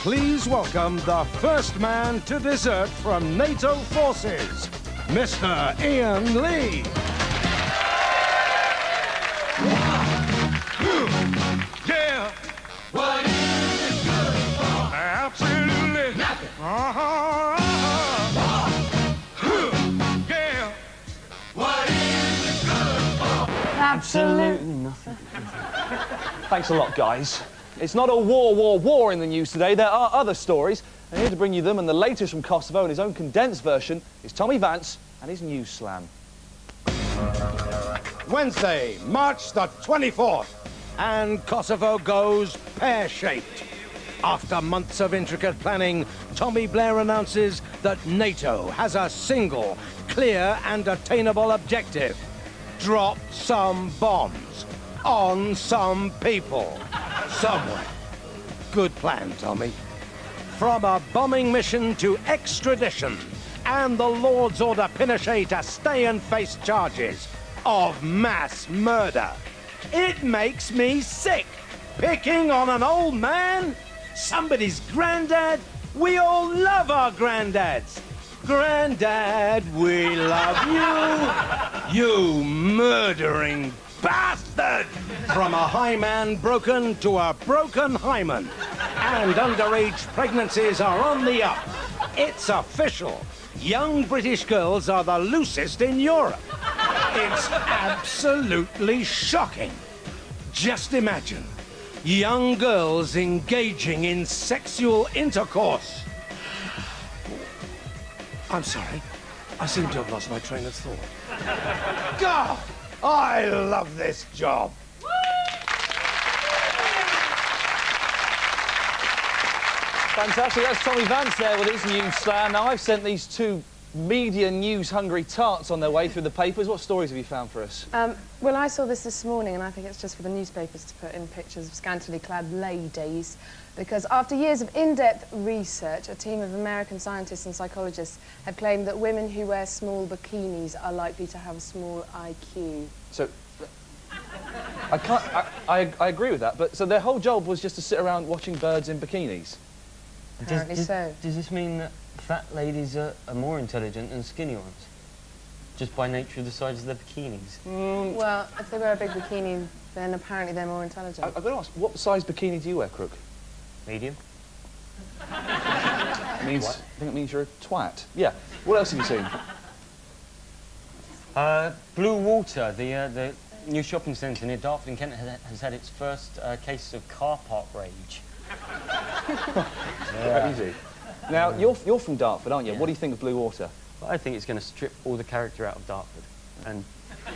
Please welcome the first man to desert from NATO forces, Mr. Ian Lee. Yeah. What is it good for? Absolutely Nothing. Yeah. What is it good for? Absolutely nothing. Thanks a lot, guys. It's not a war in the news today. There are other stories, and here to bring you them and the latest from Kosovo in his own condensed version is Tommy Vance and his News Slam. Wednesday, March the 24th, and Kosovo goes pear-shaped. After months of intricate planning, Tommy Blair announces that NATO has a single, clear and attainable objective: drop some bombs on some people, somewhere. Good plan, Tommy. From a bombing mission to extradition, and the Lord's order Pinochet to stay and face charges of mass murder. It makes me sick. Picking on an old man, somebody's granddad. We all love our granddads. Granddad, we love you. You murdering bastard. From a high man broken to a broken hymen. And underage pregnancies are on the up. It's official. Young British girls are the loosest in Europe. It's absolutely shocking. Just imagine young girls engaging in sexual intercourse. I'm sorry. I seem to have lost my train of thought. God, I love this job. Fantastic, that's Tommy Vance there with his News Slam. Now, I've sent these two media news-hungry tarts on their way through the papers. What stories have you found for us? Well, I saw this morning, and I think it's just for the newspapers to put in pictures of scantily clad ladies, because after years of in-depth research, a team of American scientists and psychologists have claimed that women who wear small bikinis are likely to have a small IQ. So, I agree with that, but so their whole job was just to sit around watching birds in bikinis? Apparently so. Does this mean that fat ladies are more intelligent than skinny ones? Just by nature of the size of their bikinis? Well, if they wear a big bikini, then apparently they're more intelligent. I've got to ask, what size bikini do you wear, Crook? Medium? I think it means you're a twat. Yeah. What else have you seen? Blue Water, the new shopping centre near Dartford in Kent has had its first case of car park rage. Very easy. Now, you're from Dartford, aren't you? Yeah. What do you think of Blue Water? Well, I think it's going to strip all the character out of Dartford. And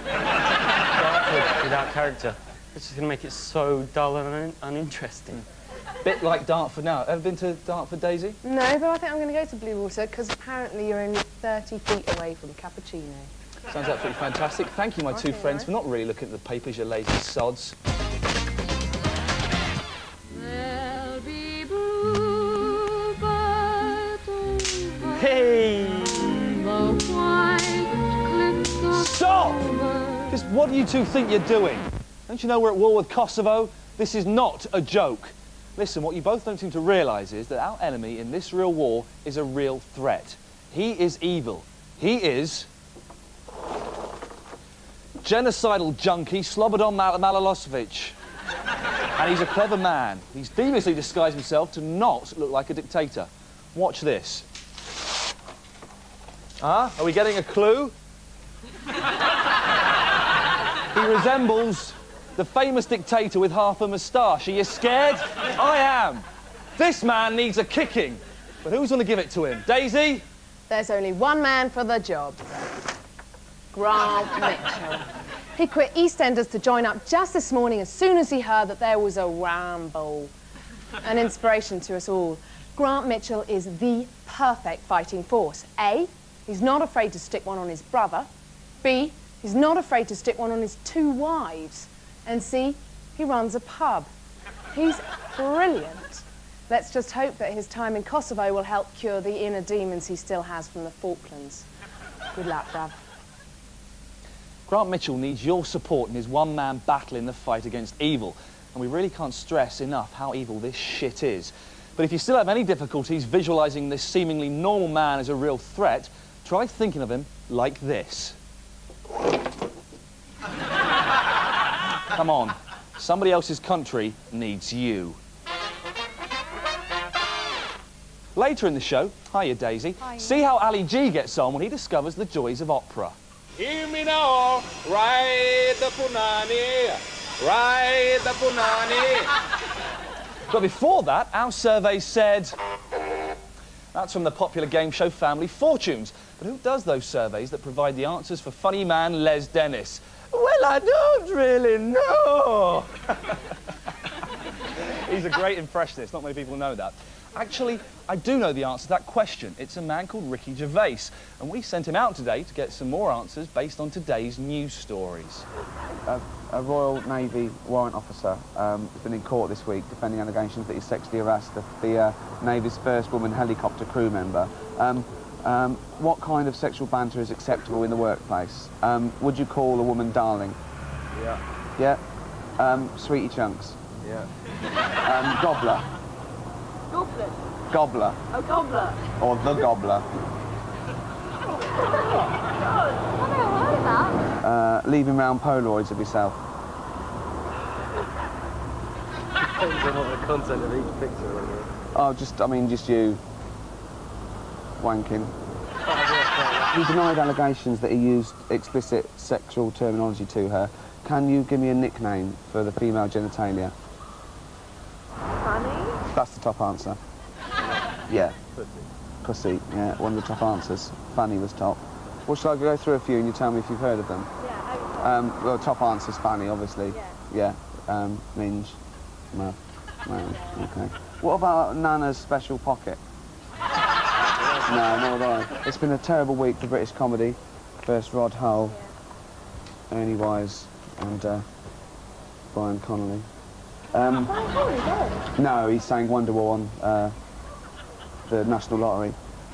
Dartford without character, it's just going to make it so dull and uninteresting. Bit like Dartford now. Ever been to Dartford, Daisy? No, but I think I'm going to go to Blue Water, because apparently you're only 30 feet away from cappuccino. Sounds absolutely fantastic. Thank you, my two friends, for not really looking at the papers, you lazy sods. Hey! Stop! Just what do you two think you're doing? Don't you know we're at war with Kosovo? This is not a joke. Listen, what you both don't seem to realise is that our enemy in this real war is a real threat. He is evil. He is genocidal junkie Slobodan Milosevic. And he's a clever man. He's deviously disguised himself to not look like a dictator. Watch this. Are we getting a clue? He resembles the famous dictator with half a moustache. Are you scared? I am. This man needs a kicking. But who's going to give it to him? Daisy? There's only one man for the job. Grant Mitchell. He quit EastEnders to join up just this morning as soon as he heard that there was a Rambo. An inspiration to us all. Grant Mitchell is the perfect fighting force. A, he's not afraid to stick one on his brother. B, he's not afraid to stick one on his two wives. And C, he runs a pub. He's brilliant. Let's just hope that his time in Kosovo will help cure the inner demons he still has from the Falklands. Good luck, bruv. Grant Mitchell needs your support in his one-man battle in the fight against evil. And we really can't stress enough how evil this shit is. But if you still have any difficulties visualising this seemingly normal man as a real threat, try thinking of him like this. Come on, somebody else's country needs you. Later in the show, hiya Daisy, see how Ali G gets on when he discovers the joys of opera. Hear me now, ride the punani, ride the punani. But before that, our survey said... That's from the popular game show Family Fortunes. But who does those surveys that provide the answers for funny man Les Dennis? Well, I don't really know. He's a great impressionist. Not many people know that. Actually, I do know the answer to that question. It's a man called Ricky Gervais. And we sent him out today to get some more answers based on today's news stories. A Royal Navy warrant officer has been in court this week defending allegations that he sexually harassed the Navy's first woman helicopter crew member. What kind of sexual banter is acceptable in the workplace? Would you call a woman darling? Yeah. Yeah? Sweetie chunks? Yeah. Gobbler? Goblet. Gobbler? A gobbler. Or the gobbler? I've never heard of that. Leaving round Polaroids of yourself? Depends on what the content of each picture is. Oh, just you wanking. He denied allegations that he used explicit sexual terminology to her. Can you give me a nickname for the female genitalia? Funny. That's the top answer. Yeah. Pussy, yeah, one of the top answers. Fanny was top. Well, shall I go through a few and you tell me if you've heard of them? Yeah. Well, top answer's Fanny, obviously. Yeah. Yeah. Minge. No. Okay. What about Nana's special pocket? No, not at all. It's been a terrible week for British comedy. First Rod Hull, Ernie Wise, and Brian Connolly. No, he sang Wonderwall on the National Lottery.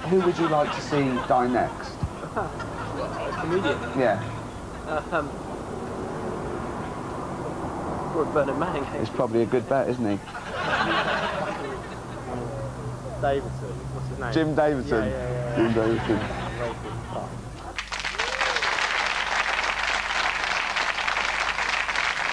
Who would you like to see die next? A comedian. Yeah. Or Bernard Manning. It's probably a good bet, isn't he? Davidson. What's his name? Jim Davidson. Yeah. Jim Davidson.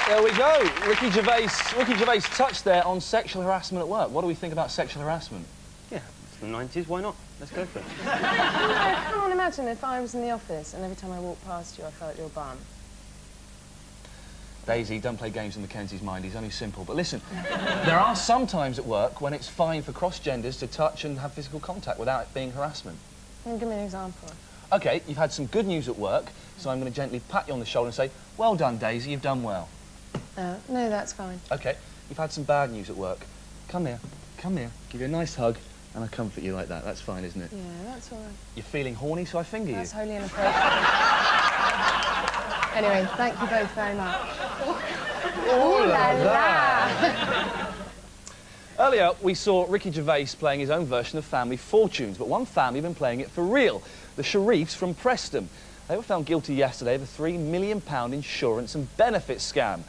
There we go. Ricky Gervais touched there on sexual harassment at work. What do we think about sexual harassment? Yeah, it's the 90s, why not? Let's go for it. I can't imagine if I was in the office and every time I walked past you I felt your bum. Daisy, don't play games in Mackenzie's mind. He's only simple. But listen, there are some times at work when it's fine for cross-genders to touch and have physical contact without it being harassment. Can you give me an example? OK, you've had some good news at work, so I'm going to gently pat you on the shoulder and say, well done, Daisy, you've done well. No, that's fine. OK, you've had some bad news at work. Come here, give you a nice hug, and I comfort you like that. That's fine, isn't it? Yeah, that's all right. You're feeling horny, so I finger That's you. wholly inappropriate. Anyway, thank you both very much. Ooh la la! Earlier, we saw Ricky Gervais playing his own version of Family Fortunes, but one family have been playing it for real. The Sharifs from Preston. They were found guilty yesterday of a £3 million insurance and benefits scam.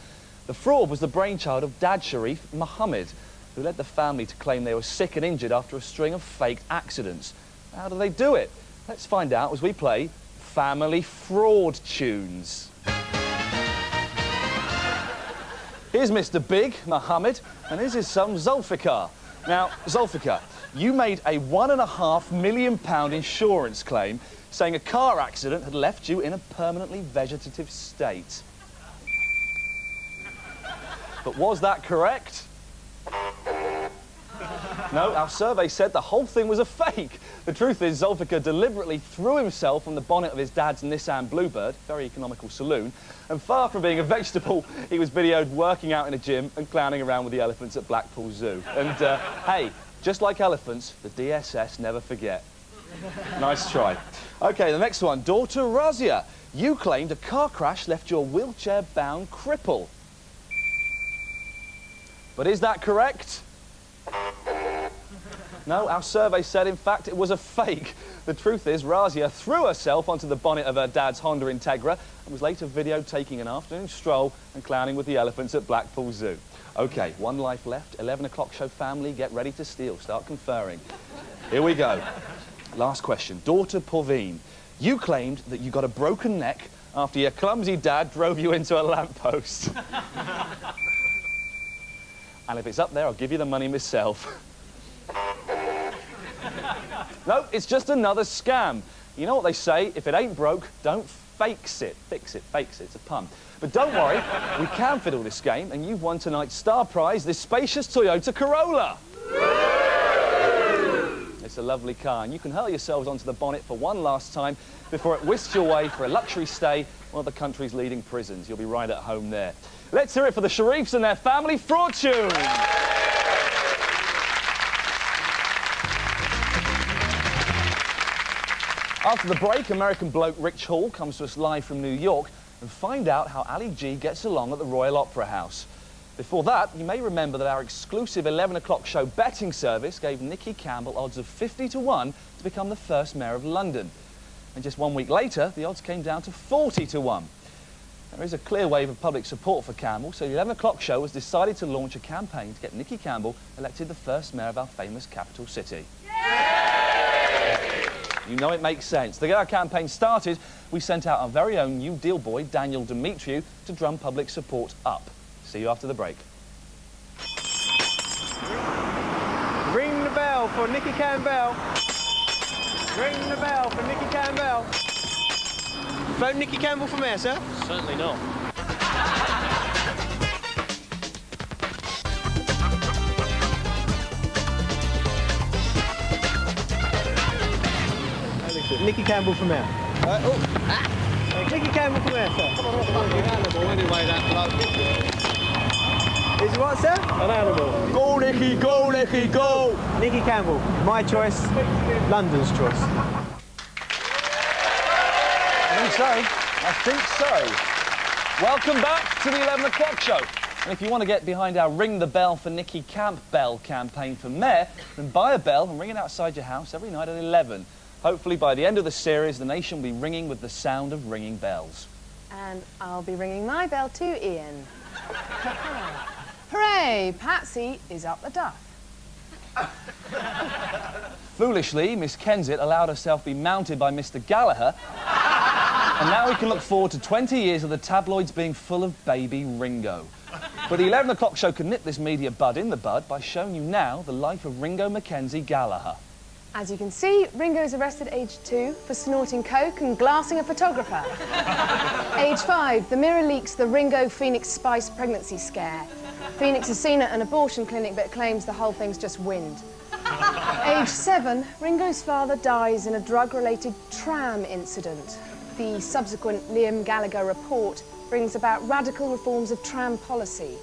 The fraud was the brainchild of Dad Sharif Mohammed, who led the family to claim they were sick and injured after a string of faked accidents. How do they do it? Let's find out as we play Family Fraud Tunes. Here's Mr. Big, Mohammed, and here's his son, Zulfikar. Now, Zulfikar, you made a £1.5 million insurance claim saying a car accident had left you in a permanently vegetative state. But was that correct? No, our survey said the whole thing was a fake. The truth is, Zulfikar deliberately threw himself from the bonnet of his dad's Nissan Bluebird, very economical saloon, and far from being a vegetable, he was videoed working out in a gym and clowning around with the elephants at Blackpool Zoo. And, hey, just like elephants, the DSS never forget. Nice try. OK, the next one. Daughter Razia, you claimed a car crash left you a wheelchair-bound cripple. But is that correct? No, our survey said, in fact, it was a fake. The truth is, Razia threw herself onto the bonnet of her dad's Honda Integra and was later videoed taking an afternoon stroll and clowning with the elephants at Blackpool Zoo. OK, one life left. 11 o'clock show family, get ready to steal. Start conferring. Here we go. Last question. Daughter Pauline, you claimed that you got a broken neck after your clumsy dad drove you into a lamppost. And if it's up there, I'll give you the money myself. No, it's just another scam. You know what they say, if it ain't broke, don't fakes it. Fix it, fakes it, it's a pun. But don't worry, we can fiddle this game, and you've won tonight's star prize, this spacious Toyota Corolla. It's a lovely car, and you can hurl yourselves onto the bonnet for one last time before it whisks you away for a luxury stay in one of the country's leading prisons. You'll be right at home there. Let's hear it for the Sharifs and their family fortune. After the break, American bloke Rich Hall comes to us live from New York and find out how Ali G gets along at the Royal Opera House. Before that, you may remember that our exclusive 11 o'clock show betting service gave Nicky Campbell odds of 50 to 1 to become the first mayor of London. And just 1 week later, the odds came down to 40 to 1. There is a clear wave of public support for Campbell, so the 11 o'clock show has decided to launch a campaign to get Nicky Campbell elected the first mayor of our famous capital city. You know it makes sense. To get our campaign started, we sent out our very own New Deal boy, Daniel Demetriou, to drum public support up. See you after the break. Ring the bell for Nicky Campbell. Ring the bell for Nicky Campbell. Vote Nicky Campbell for mayor, sir? Certainly not. Nicky Campbell for mayor. Nicky Campbell for mayor, sir. Come on, animal anyway, that bloke. Is what, sir? An animal. Go, Nicky, go, Nicky, go! Nicky Campbell, my choice, London's choice. I think so. Welcome back to the 11 o'clock show. And if you want to get behind our Ring the Bell for Nicky Campbell campaign for mayor, then buy a bell and ring it outside your house every night at 11. Hopefully by the end of the series, the nation will be ringing with the sound of ringing bells. And I'll be ringing my bell too, Ian. Hooray, Patsy is up the duff. Foolishly, Miss Kensett allowed herself to be mounted by Mr. Gallagher, and now we can look forward to 20 years of the tabloids being full of baby Ringo. But the 11 o'clock show can nip this media bud in the bud by showing you now the life of Ringo Mackenzie Gallagher. As you can see, Ringo is arrested aged 2 for snorting coke and glassing a photographer. Age 5, the Mirror leaks the Ringo Phoenix Spice pregnancy scare. Phoenix is seen at an abortion clinic but claims the whole thing's just wind. Age 7, Ringo's father dies in a drug-related tram incident. The subsequent Liam Gallagher report brings about radical reforms of tram policy.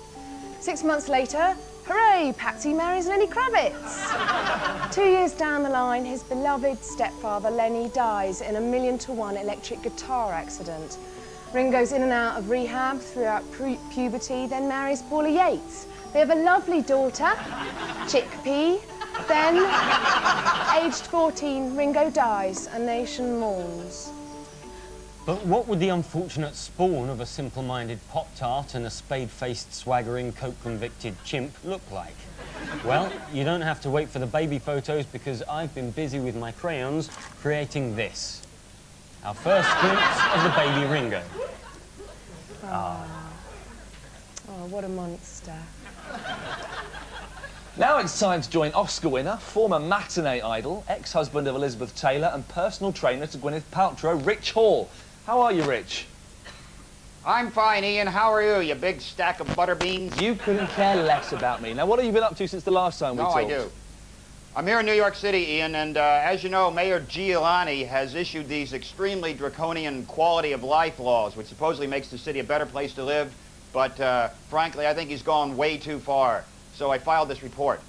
6 months later, hooray, Patsy marries Lenny Kravitz. 2 years down the line, his beloved stepfather Lenny dies in a 1,000,000-to-1 electric guitar accident. Ringo's in and out of rehab throughout puberty, then marries Paula Yates. They have a lovely daughter, Chickpea. Then, aged 14, Ringo dies, a nation mourns. But what would the unfortunate spawn of a simple-minded Pop-Tart and a spade-faced, swaggering, coke-convicted chimp look like? Well, you don't have to wait for the baby photos because I've been busy with my crayons creating this. Our first glimpse of the baby Ringo. Oh, what a monster. Now it's time to join Oscar winner, former matinee idol, ex-husband of Elizabeth Taylor and personal trainer to Gwyneth Paltrow, Rich Hall. How are you, Rich? I'm fine, Ian. How are you, you big stack of butter beans? You couldn't care less about me. Now, what have you been up to since the last time we talked? No, I do. I'm here in New York City, Ian, and as you know, Mayor Giuliani has issued these extremely draconian quality of life laws, which supposedly makes the city a better place to live, but frankly, I think he's gone way too far. So I filed this report.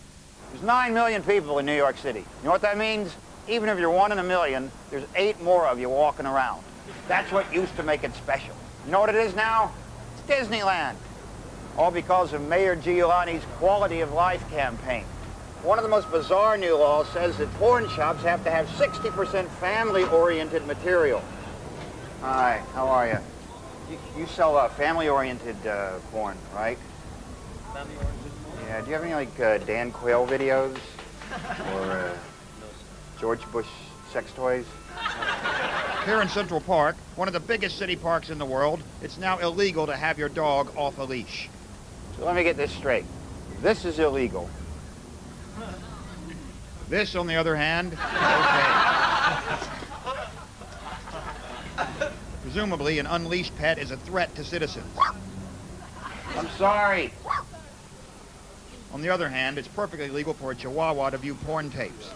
There's 9 million people in New York City. You know what that means? Even if you're 1 in a million, there's 8 more of you walking around. That's what used to make it special. You know what it is now? It's Disneyland. All because of Mayor Giuliani's quality of life campaign. One of the most bizarre new laws says that porn shops have to have 60% family-oriented material. Hi, how are you? You sell family-oriented porn, right? Family-oriented porn? Yeah, do you have any, like, Dan Quayle videos? Or George Bush sex toys? Here in Central Park, one of the biggest city parks in the world, it's now illegal to have your dog off a leash. So let me get this straight. This is illegal. This, on the other hand, okay. Presumably, an unleashed pet is a threat to citizens. I'm sorry. On the other hand, it's perfectly legal for a Chihuahua to view porn tapes.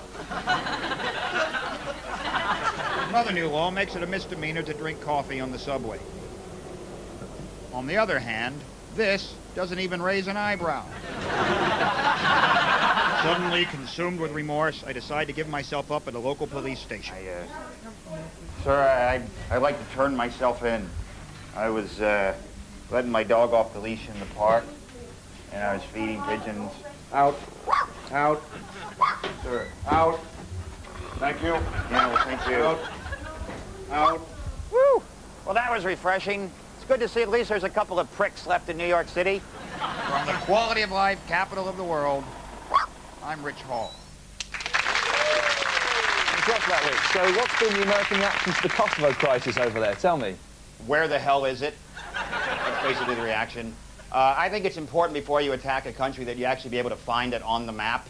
Another new law makes it a misdemeanor to drink coffee on the subway. On the other hand, this doesn't even raise an eyebrow. Suddenly, consumed with remorse, I decide to give myself up at a local police station. Sir, I'd like to turn myself in. I was letting my dog off the leash in the park, and I was feeding pigeons. Out. Out. Sir, out. Thank you. Yeah, well, thank you. Out. Out. Woo! Well, that was refreshing. It's good to see at least there's a couple of pricks left in New York City. From the quality of life capital of the world, I'm Rich Hall. What's that, Rich? So what's been the American reaction to the Kosovo crisis over there? Tell me. Where the hell is it? That's basically the reaction. I think it's important before you attack a country that you actually be able to find it on the map.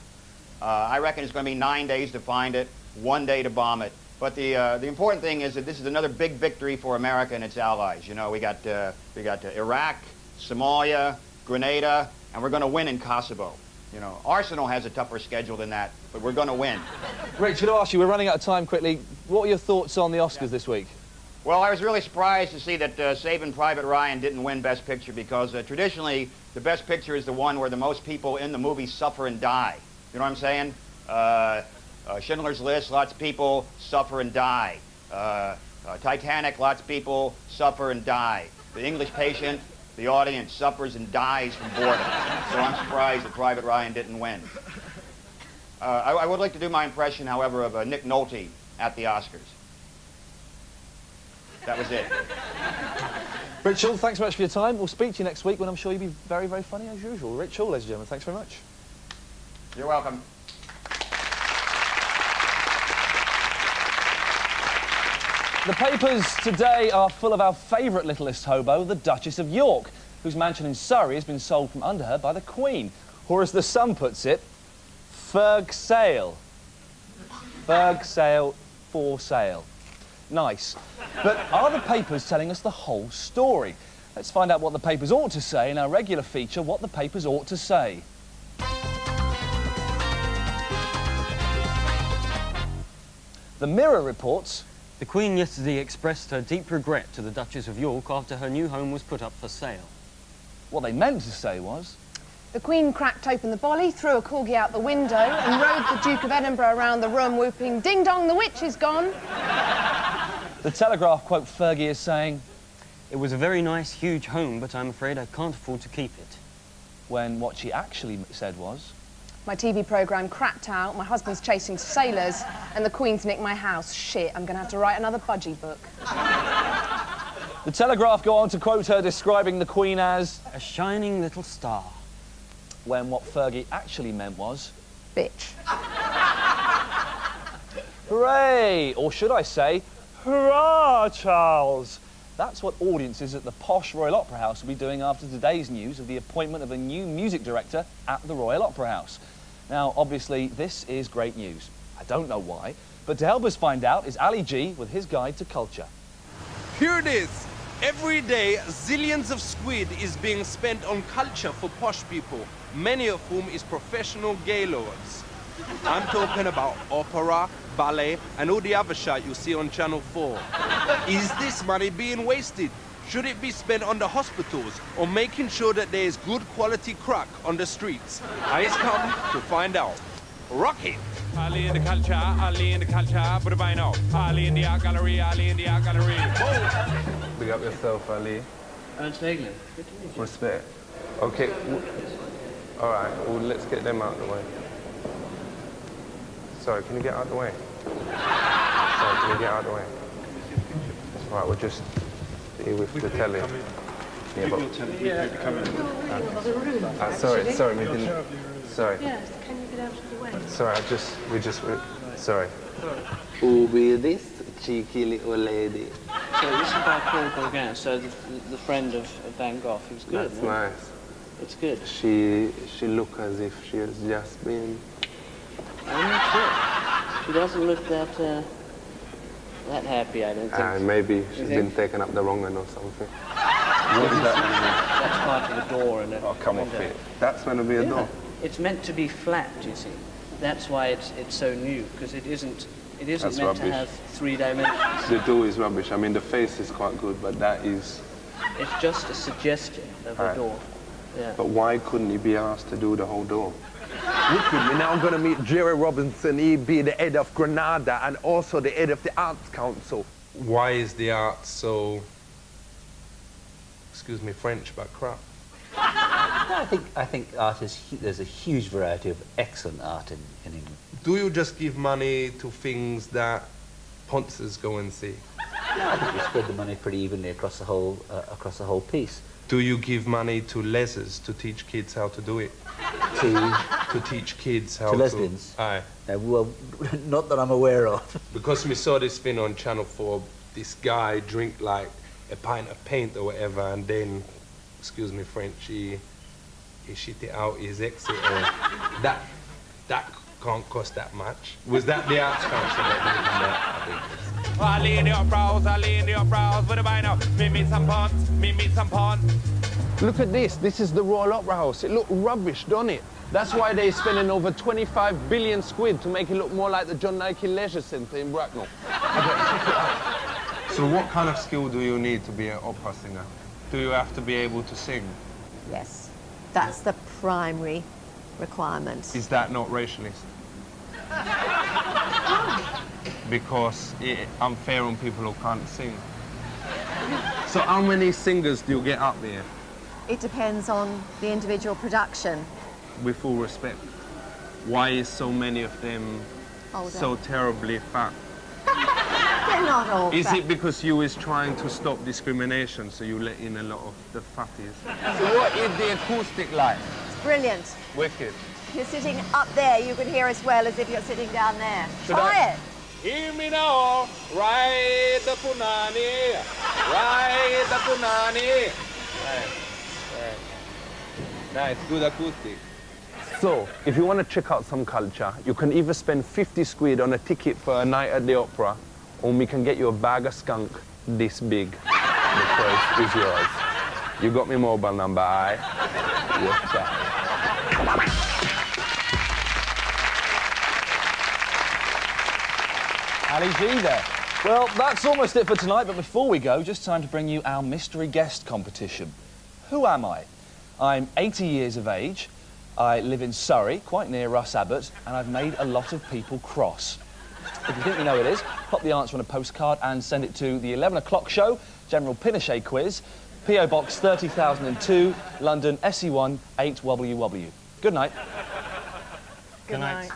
I reckon it's going to be 9 days to find it, 1 day to bomb it. But the important thing is that this is another big victory for America and its allies. You know, we got Iraq, Somalia, Grenada, and we're going to win in Kosovo. You know, Arsenal has a tougher schedule than that, but we're going to win. Rich, I'm going to ask you, we're running out of time quickly. What are your thoughts on the Oscars this week? Well, I was really surprised to see that Saving Private Ryan didn't win Best Picture because traditionally the Best Picture is the one where the most people in the movie suffer and die. You know what I'm saying? Schindler's List, lots of people suffer and die. Titanic, lots of people suffer and die. The English Patient, the audience suffers and dies from boredom. So I'm surprised that Private Ryan didn't win. I would like to do my impression, however, of Nick Nolte at the Oscars. That was it. Rich Hall, thanks so much for your time. We'll speak to you next week when I'm sure you'll be very, very funny as usual. Rich Hall, ladies and gentlemen, thanks very much. You're welcome. The papers today are full of our favourite littlest hobo, the Duchess of York, whose mansion in Surrey has been sold from under her by the Queen. Or as the Sun puts it, Ferg sale. Ferg sale for sale. Nice. But are the papers telling us the whole story? Let's find out what the papers ought to say in our regular feature, What the Papers Ought to Say. The Mirror reports, The Queen yesterday expressed her deep regret to the Duchess of York after her new home was put up for sale. what they meant to say was, The Queen cracked open the bolly, threw a corgi out the window, and rode the Duke of Edinburgh around the room, whooping, "Ding dong, the witch is gone." The Telegraph quote Fergie as saying, It was a very nice, huge home, but I'm afraid I can't afford to keep it. when what she actually said was, My TV programme crapped out, my husband's chasing sailors, and the Queen's nicked my house. Shit, I'm going to have to write another budgie book. The Telegraph go on to quote her describing the Queen as, A shining little star. when what Fergie actually meant was, Bitch. hooray! Or should I say, hurrah, Charles! That's what audiences at the posh Royal Opera House will be doing after today's news of the appointment of a new music director at the Royal Opera House. Now, obviously, this is great news. I don't know why, but to help us find out is Ali G with his guide to culture. Here it is. Every day, zillions of squid is being spent on culture for posh people, many of whom is professional gay lords. I'm talking about opera, ballet, and all the other shit you see on Channel 4. Is this money being wasted? Should it be spent on the hospitals or making sure that there is good quality crack on the streets? I've come to find out. Rock it! Ali in the culture, put a vine out. Ali in the art gallery, Ali in the art gallery. Big up yourself, Ali. Ernst Eglin. Good to meet you. Respect. Okay. All right. Well, let's get them out of the way. Sorry, can you get out of the way? Sorry, can you get out of the way? All right, we'll just be with the telly. Yeah, but... sorry, we didn't... Sorry. Yes, can you get out of the way? Sorry, sorry. Who be this cheeky little lady? So this is by Paul Gauguin, so the friend of Van Gogh. He was good. That's isn't it? nice. It's good. She look as if she has just been... I'm not sure. She doesn't look that happy, I don't think. Maybe she's You been think? taken up the wrong end or something. What is that? That's part of the door and Oh, come off it. That's going to be a door. It's meant to be flat, you see. That's why it's so new, because it isn't That's meant rubbish. to have 3 dimensions. The door is rubbish. I mean, the face is quite good, but that is... It's just a suggestion of a Right. door. Yeah. But why couldn't he be asked to do the whole door? Wicked, we're now going to meet Jerry Robinson. He'd be the head of Granada and also the head of the Arts Council. Why is the art so, excuse me, French, but crap? I think art is there's a huge variety of excellent art in England. Do you just give money to things that punters go and see? No, I think we spread the money pretty evenly across the whole piece. Do you give money to lessers to teach kids how to do it? To teach kids how to... To lesbians? Aye. Well, not that I'm aware of. Because we saw this thing on Channel 4, this guy drink like a pint of paint or whatever, and then, excuse me French, he shit it out his exit. That can't cost that much. Was that the Arts Council that did that? I think I lean your brows, what do I know? Me meet some pawns. Look at this. This is the Royal Opera House. It looked rubbish, don't it? That's why they're spending over 25 billion squid to make it look more like the John Nike Leisure Centre in Bracknell. So what kind of skill do you need to be an opera singer? Do you have to be able to sing? Yes, that's the primary requirement. Is that not racialist? Because it's unfair on people who can't sing. So how many singers do you get up there? It depends on the individual production. With all respect, why is so many of them so terribly fat? They're not all Is fat. it because you is trying to stop discrimination, so you let in a lot of the fatties? So what is the acoustic like? It's brilliant. Wicked. If you're sitting up there, you can hear as well as if you're sitting down there. Try it. Hear me now, ride the punani, ride the punani. Nice, good acoustic. So, if you want to check out some culture, you can either spend 50 squid on a ticket for a night at the opera, or we can get you a bag of skunk this big. The choice is yours. You got my mobile number, aye? Yes, sir. Ali G there. Well, that's almost it for tonight, but before we go, just time to bring you our mystery guest competition. Who am I? I'm 80 years of age, I live in Surrey, quite near Russ Abbott, and I've made a lot of people cross. If you think you know who it is, pop the answer on a postcard and send it to the 11 o'clock show, General Pinochet Quiz, P.O. Box 30,002, London, SE1 8WW. Good night. Good night.